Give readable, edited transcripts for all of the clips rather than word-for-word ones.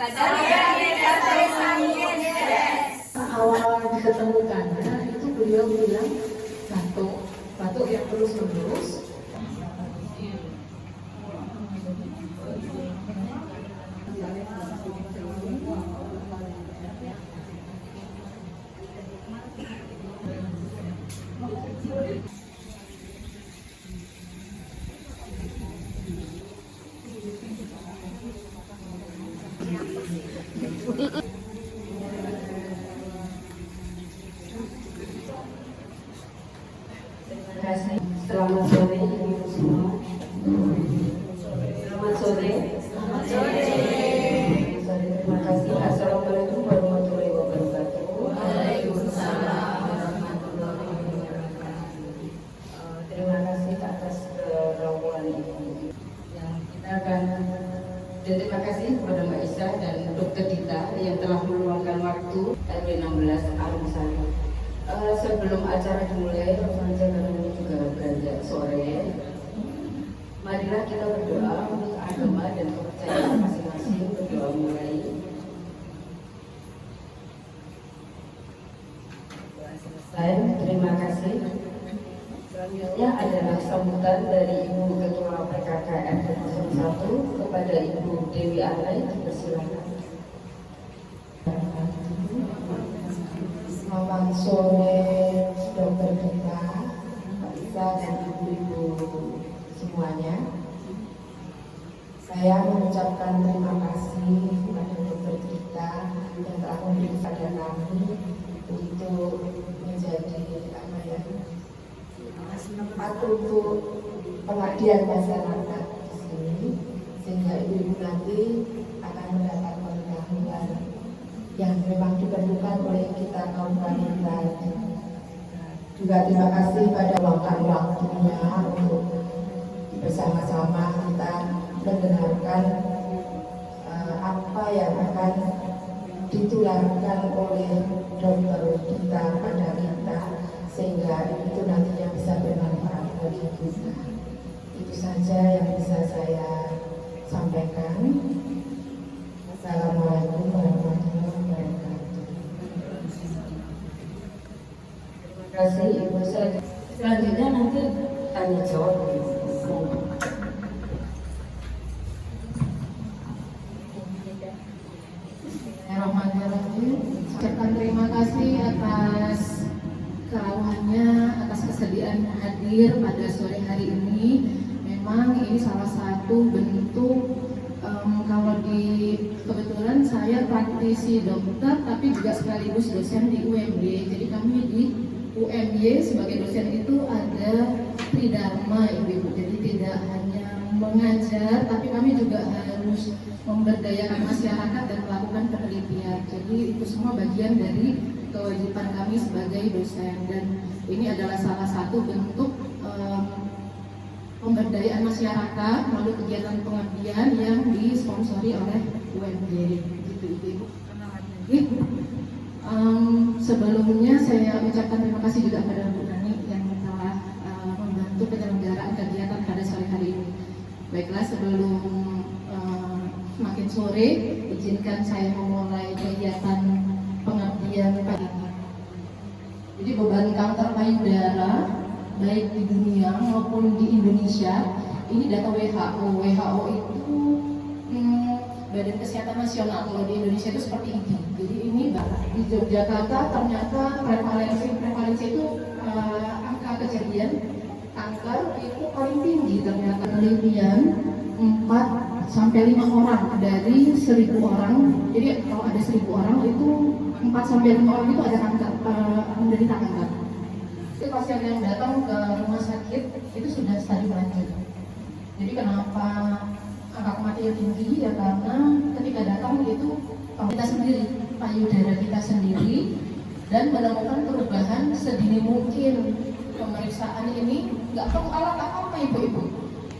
Awal diketemukannya itu beliau bilang batuk yang terus menerus. Selamat sore ibu semua. Selamat sore. Selamat sore. Terima kasih. Assalamualaikum warahmatullahi wabarakatuh. Waalaikumsalam warahmatullahi wabarakatuh. Terima kasih atas kerawanan ibu. Yang kita akan terima kasih kepada Mbak Isa dan Dokter Dita yang telah meluangkan waktu RW 16 Arumsari. Sebelum acara dimulai, remaja karena ini juga beranjak sore, marilah kita berdoa untuk agama dan kepercayaan masing-masing. Berdoa mulai. Selesai, terima kasih. Selanjutnya adalah sambutan dari Ibu Ketua PKKM 01 kepada Ibu Dewi Alay. Dipersilakan. Selamat sore Dokter Dita, Pak Isa dan ibu-ibu semuanya. Saya mengucapkan terima kasih kepada Dokter Dita yang telah memberi pada kami untuk menjadi tempat untuk pengabdian masyarakat di sini, sehingga ibu-ibu nanti akan mendapat pengetahuan yang memang diperlukan oleh kita kaum wanita. Juga terima kasih pada waktunya untuk bersama-sama kita mendengarkan apa yang akan ditularkan oleh Dokter Dita pada kita, sehingga itu nantinya bisa bermanfaat bagi kita. Itu saja yang bisa saya sampaikan. Assalamualaikum warahmatullahi wabarakatuh. Terima kasih Ibu. Selanjutnya nanti tanya jawab. Ucapkan terima kasih atas kerawahannya, atas kesediaan hadir pada sore hari ini. Memang ini salah satu bentuk kalau kebetulan saya praktisi dokter tapi juga sekaligus dosen di UMY. Jadi kami di UMY sebagai dosen itu ada tridharma ibu. Jadi tidak hanya mengajar tapi kami juga harus memberdayakan masyarakat dan melakukan penelitian. Jadi itu semua bagian dari kewajiban kami sebagai dosen, dan ini adalah salah satu bentuk pemberdayaan masyarakat melalui kegiatan pengabdian yang disponsori oleh UMY. Gitu ibu. Sebelumnya saya ucapkan terima kasih juga kepada Bu Nani yang telah membantu penyelenggaraan kegiatan pada sore hari ini. Baiklah, sebelum semakin sore, izinkan saya memulai kegiatan pengabdian pagi ini. Jadi beban kanker payudara baik di dunia maupun di Indonesia, ini data WHO. WHO itu Badan Kesehatan Nasional. Kalau di Indonesia itu seperti ini. Jadi ini di Yogyakarta ternyata prevalensi itu angka kejadian kanker itu paling tinggi. Ternyata penelitian 4 sampai 5 orang dari 1.000 orang. Jadi kalau ada 1.000 orang itu 4 sampai 5 orang itu ada kanker, menderita kanker. Itu pasien yang datang ke rumah sakit itu sudah stadium lanjut. Jadi kenapa angka kematian tinggi? Ya karena ketika datang itu kita sendiri, payudara kita sendiri, dan menemukan perubahan sedini mungkin. Pemeriksaan ini nggak perlu alat apa-apa ibu-ibu,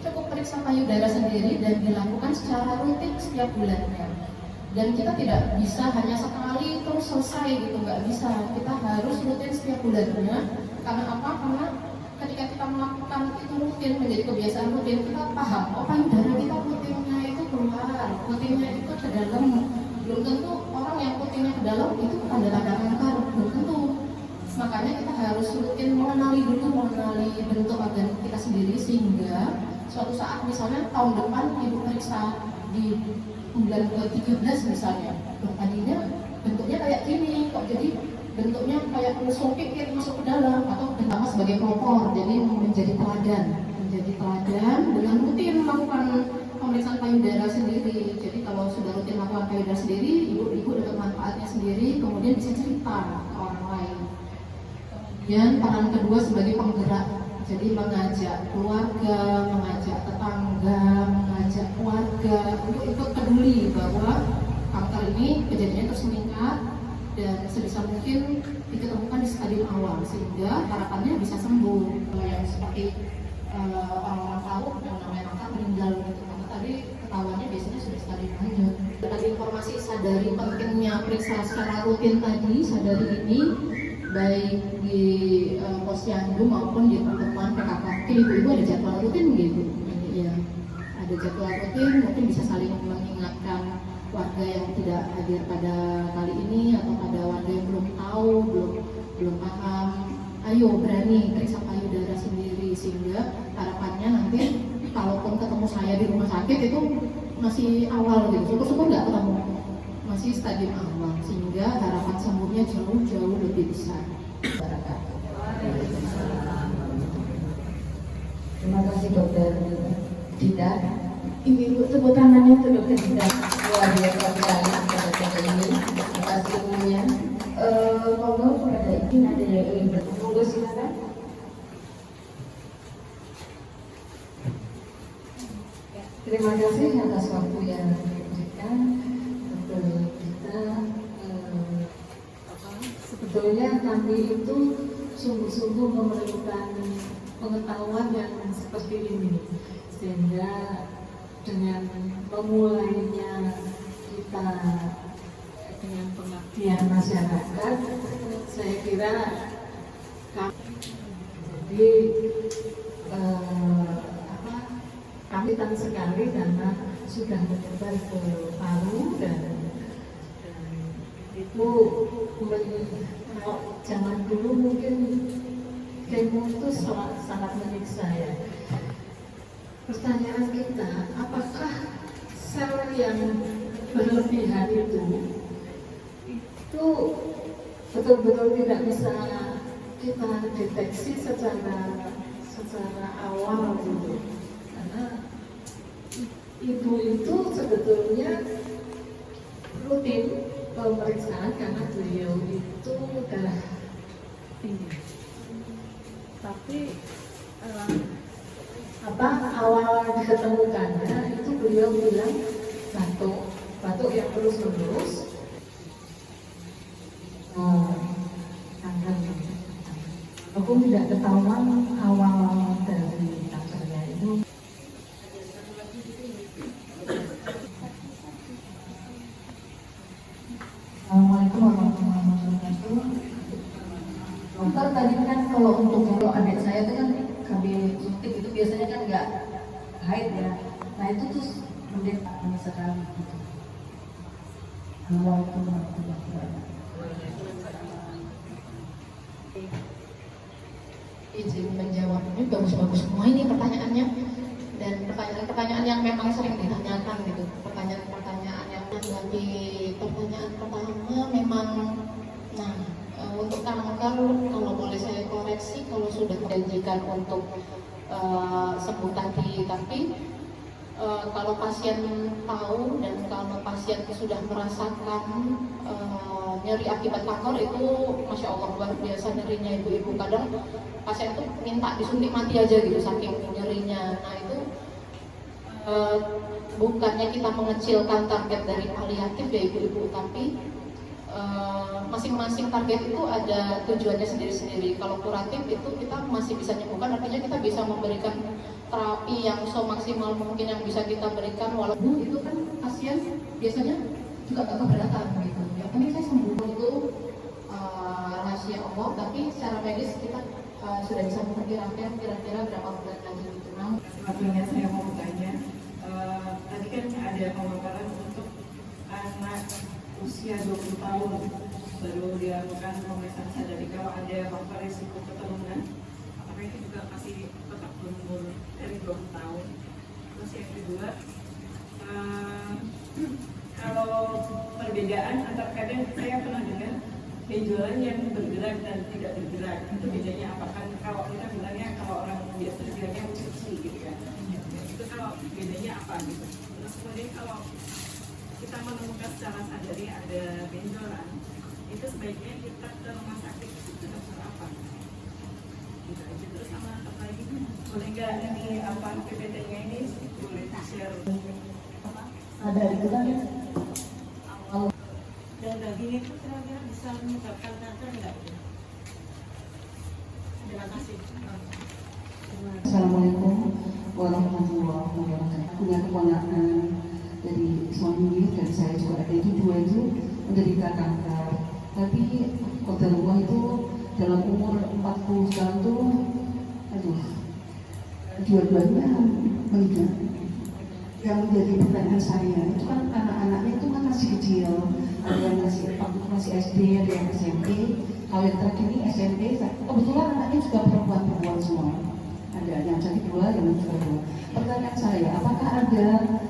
cukup periksa payudara sendiri dan dilakukan secara rutin setiap bulannya. Dan kita tidak bisa hanya sekali terus selesai gitu, nggak bisa. Kita harus rutin setiap bulannya. Karena apa? Karena ketika kita melakukan itu rutin, menjadi kebiasaan rutin, kita paham, oh payudara kita putingnya itu keluar, putingnya itu ke dalam belum tentu orang yang putihnya ke dalam itu tanda-tanda kanker, belum tentu. Makanya kita harus rutin mengenali bentuk organ kita sendiri, sehingga suatu saat misalnya tahun depan ibu periksa di bulan ke-13 misalnya, tadinya bentuknya kayak gini, kok jadi bentuknya kayak musung pikir masuk ke dalam, atau pertama sebagai pelopor, jadi menjadi teladan dengan rutin melakukan pemeriksaan payudara sendiri. Jadi kalau sudah rutin melakukan payudara sendiri, ibu dapat manfaatnya sendiri, kemudian bisa cerita ke orang lain. Kemudian peran kedua sebagai penggerak, jadi mengajak keluarga, mengajak tetangga, mengajak keluarga untuk ikut peduli bahwa kanker ini kejadiannya terus meningkat dan sebisa mungkin diketemukan di stadium awal sehingga harapannya bisa sembuh. Yang seperti orang-orang tahu yang namanya kanker meninggal gitu, karena tadi ketahuannya biasanya sudah stadium lanjut. Tadi informasi sadari pentingnya periksa secara rutin tadi, sadari ini baik di posyandu maupun di pertemuan PKKP, ibu-ibu ada jadwal rutin gitu ya, ada jadwal rutin, mungkin bisa saling mengingatkan warga yang tidak hadir pada kali ini atau pada warga yang belum tahu, belum paham, ayo berani periksa payudara sendiri, sehingga harapannya nanti kalaupun ketemu saya di rumah sakit itu masih awal gitu, syukur-syukur nggak ketemu, masih stadium awal, sehingga harapan sembuhnya jauh lebih besar. Terima kasih Dokter Dita. Ini ibu tepuk tangannya untuk Dokter Dita. Luar biasa sekali dokter ini atas ilmunya. Monggo ada izin, ada yang ingin bertanya, monggo silakan. Terima kasih atas waktu yang diberikan Dokter Dita. Sebetulnya kami itu sungguh-sungguh memerlukan pengetahuan yang seperti ini, sehingga dengan memulainya kita dengan pengabdian masyarakat, saya kira jadi kami senang sekali karena sudah menyebar ke Palu dan itu kalau zaman dulu mungkin kemo itu sangat menyiksa ya. Pertanyaan kita, apakah sel yang berlebihan itu betul-betul tidak bisa kita deteksi secara awal gitu, karena ibu itu sebetulnya rutin pemeriksaan karena beliau itu darah tinggi, tapi awal diketemukannya itu beliau bilang batuk yang terus-menerus. Aku tidak ketahuan awal dari kankernya itu. Assalamualaikum warahmatullahi wabarakatuh. Dokter, tadi kan kalau adik saya itu kan KB suntik itu biasanya kan nggak haid ya. Nah itu tuh mendekati sekali gitu. Assalamualaikum warahmatullahi wabarakatuh. Izin menjawab, ini bagus-bagus semua ini pertanyaannya, dan pertanyaan-pertanyaan yang memang sering ditanyakan gitu, pertanyaan-pertanyaan yang menjadi pertanyaan pertama memang, untuk kanker kalau boleh saya koreksi, kalau sudah dijanjikan untuk sembuh tadi, tapi kalau pasien tahu dan kalau pasien sudah merasakan nyeri akibat kanker itu Masya Allah luar biasa nyerinya ibu-ibu. Kadang pasien itu minta disuntik mati aja gitu saking nyerinya. Nah itu bukannya kita mengecilkan target dari paliatif ya ibu-ibu, tapi masing-masing target itu ada tujuannya sendiri-sendiri. Kalau kuratif itu kita masih bisa nyembuhkan, artinya kita bisa memberikan terapi yang semaksimal mungkin yang bisa kita berikan, walaupun itu kan pasien biasanya juga gak keberatan gitu. Yang penting saya sembuh itu rahasia Allah, tapi secara medis kita sudah bisa memperkirakan kira-kira berapa bulan lagi gitu. Sebetulnya saya mau bertanya, tadi kan ada pemaparan untuk anak usia 20 tahun baru dilakukan pemeriksaan sadari kalau ada faktor risiko keturunan, apakah itu juga masih tetap berumur dari 20 tahun. Terus yang kedua, kalau perbedaan antar kadang saya pernah dengar benjolan yang bergerak dan tidak bergerak, itu bedanya apa? Kan kalau kita bilangnya kalau orang biasa bilangnya uci gitu kan, itu kalau bedanya apa gitu. Terus kemudian kalau kita menemukan secara sadari ada benjolan, itu sebaiknya kita ke rumah sakit itu dokter apa? Gitu aja. Terus sama apa lagi? Boleh nggak ini apa PPT-nya ini boleh share? Ada itu kan awal Dan daging itu kira-kira bisa menyebabkan kanker nggak? Terima kasih. Assalamualaikum warahmatullahi wabarakatuh. Punya keponakan dari suami dan saya juga ada itu dua itu menderita kanker. Tapi kodarullah itu dalam umur 40 tahun tuh, dua-duanya meninggal. Yang menjadi pertanyaan saya itu kan anak-anaknya itu kan masih kecil, ada yang masih SD, ada yang SMP. Kalau yang terakhir ini SMP, kebetulan anaknya juga perempuan semua. Ada yang cantik dua, yang juga dua. Pertanyaan saya, apakah ada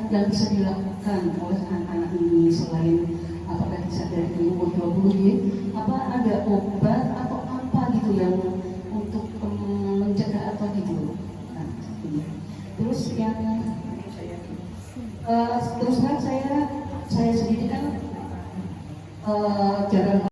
yang bisa dilakukan oleh anak-anak ini selain apakah bisa dari umur 20 ya? Apa ada obat atau apa gitu yang untuk mencegah atau gitu? Nah, ini. Terus yang terus terang saya sendiri kan jarang